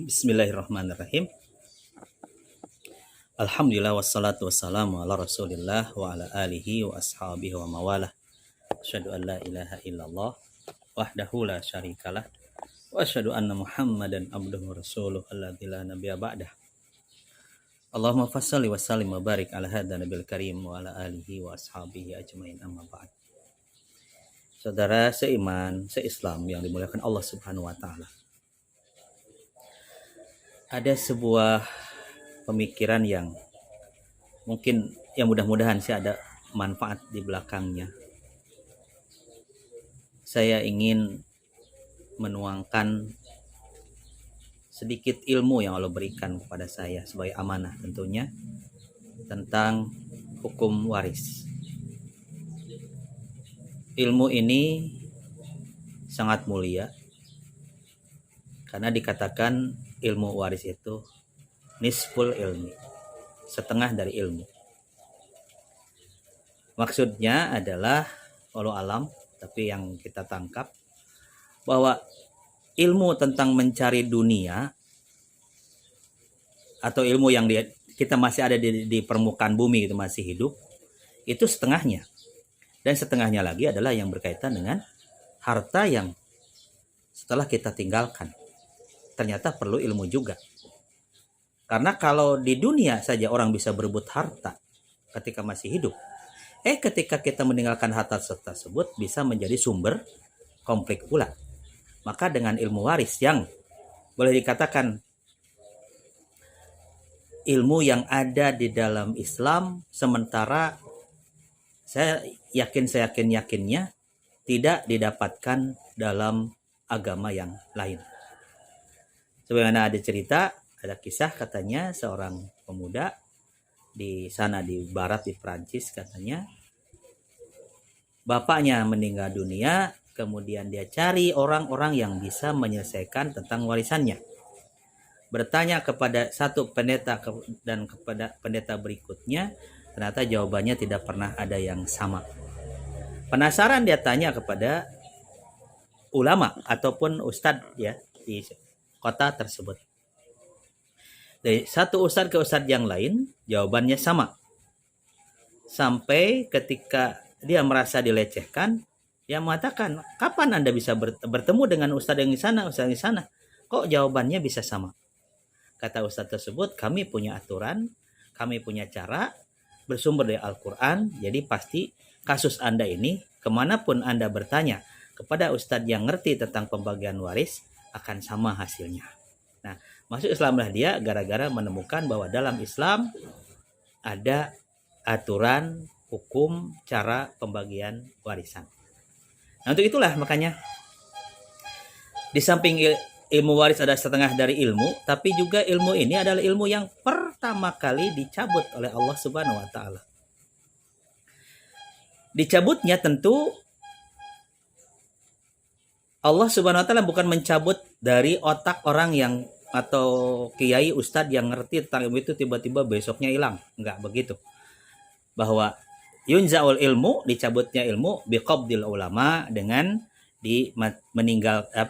Bismillahirrahmanirrahim. Alhamdulillah wassalatu wassalamu ala Rasulillah wa ala alihi wa ashabihi wa mawalah. Asyhadu an la ilaha illallah wahdahu la syarikalah wa asyhadu anna Muhammadan abduhu rasuluh alladzi la nabiyya ba'dah. Allahumma fassalli wa sallim wa barik ala hadza nabiyil karim wa ala alihi wa ashabihi ajmain amma ba'd. Saudara seiman, seislam yang dimuliakan Allah Subhanahu wa taala. Ada sebuah pemikiran yang mungkin mudah-mudahan sih ada manfaat di belakangnya. Saya ingin menuangkan sedikit ilmu yang Allah berikan kepada saya sebagai amanah tentunya tentang hukum waris. Ilmu ini sangat mulia karena dikatakan ilmu waris itu nisful ilmi, setengah dari ilmu. Maksudnya adalah walau alam, tapi yang kita tangkap bahwa ilmu tentang mencari dunia atau ilmu yang kita masih ada di permukaan bumi itu masih hidup, itu setengahnya. Dan setengahnya lagi adalah yang berkaitan dengan harta yang setelah kita tinggalkan. Ternyata perlu ilmu juga. Karena kalau di dunia saja orang bisa berebut harta ketika masih hidup. Ketika kita meninggalkan harta tersebut bisa menjadi sumber konflik pula. Maka dengan ilmu waris yang boleh dikatakan ilmu yang ada di dalam Islam, sementara saya yakinnya tidak didapatkan dalam agama yang lain. Sebagaimana ada cerita, ada kisah katanya seorang pemuda di sana di barat di Prancis, katanya bapaknya meninggal dunia, kemudian dia cari orang-orang yang bisa menyelesaikan tentang warisannya. Bertanya kepada satu pendeta dan kepada pendeta berikutnya, ternyata jawabannya tidak pernah ada yang sama. Penasaran dia tanya kepada ulama ataupun ustadz ya di kota tersebut. Dari satu ustadz ke ustadz yang lain, jawabannya sama. Sampai ketika dia merasa dilecehkan, dia mengatakan, kapan Anda bisa bertemu dengan ustadz yang di sana, ustadz yang di sana? Kok jawabannya bisa sama? Kata ustadz tersebut, kami punya aturan, kami punya cara, bersumber dari Al-Quran, jadi pasti kasus Anda ini, kemanapun Anda bertanya kepada ustadz yang ngerti tentang pembagian waris, akan sama hasilnya. Nah, masuk Islamlah dia gara-gara menemukan bahwa dalam Islam ada aturan, hukum, cara pembagian warisan. Nah, untuk itulah makanya di samping ilmu waris ada setengah dari ilmu, tapi juga ilmu ini adalah ilmu yang pertama kali dicabut oleh Allah Subhanahu wa taala. Dicabutnya tentu Allah Subhanahu wa taala bukan mencabut dari otak orang yang atau kiai ustadz yang ngerti tentang ilmu itu tiba-tiba besoknya hilang. Enggak begitu. Bahwa yunzaul ilmu, dicabutnya ilmu biqabdil ulama dengan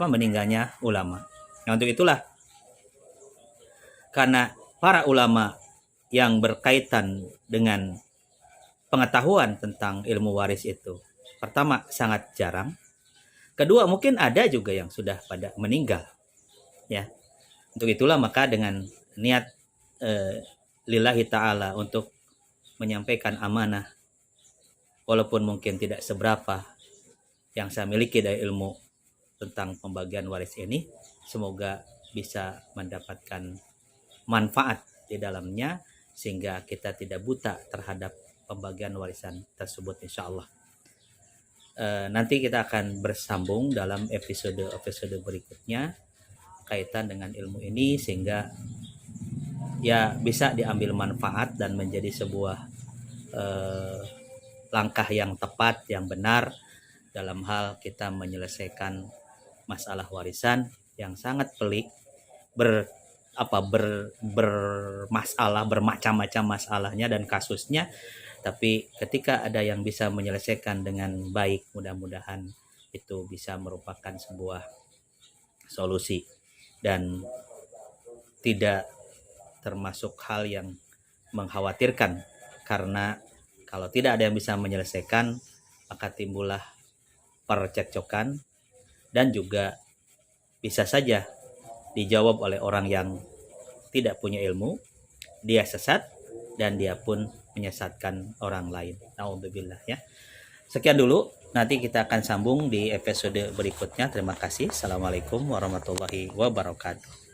meninggalnya ulama. Nah, untuk itulah karena para ulama yang berkaitan dengan pengetahuan tentang ilmu waris itu pertama sangat jarang. Kedua, mungkin ada juga yang sudah pada meninggal. Ya. Untuk itulah maka dengan niat lillahi ta'ala untuk menyampaikan amanah, walaupun mungkin tidak seberapa yang saya miliki dari ilmu tentang pembagian waris ini, semoga bisa mendapatkan manfaat di dalamnya, sehingga kita tidak buta terhadap pembagian warisan tersebut insya Allah. Nanti kita akan bersambung dalam episode berikutnya kaitan dengan ilmu ini sehingga ya bisa diambil manfaat dan menjadi sebuah langkah yang tepat, yang benar dalam hal kita menyelesaikan masalah warisan yang sangat pelik, bermasalah, bermacam-macam masalahnya dan kasusnya. Tapi ketika ada yang bisa menyelesaikan dengan baik, mudah-mudahan itu bisa merupakan sebuah solusi. Dan tidak termasuk hal yang mengkhawatirkan, karena kalau tidak ada yang bisa menyelesaikan maka timbullah percekcokan dan juga bisa saja dijawab oleh orang yang tidak punya ilmu, dia sesat dan dia pun menyesatkan orang lain. Nauzubillah ya. Sekian dulu, nanti kita akan sambung di episode berikutnya. Terima kasih. Assalamualaikum warahmatullahi wabarakatuh.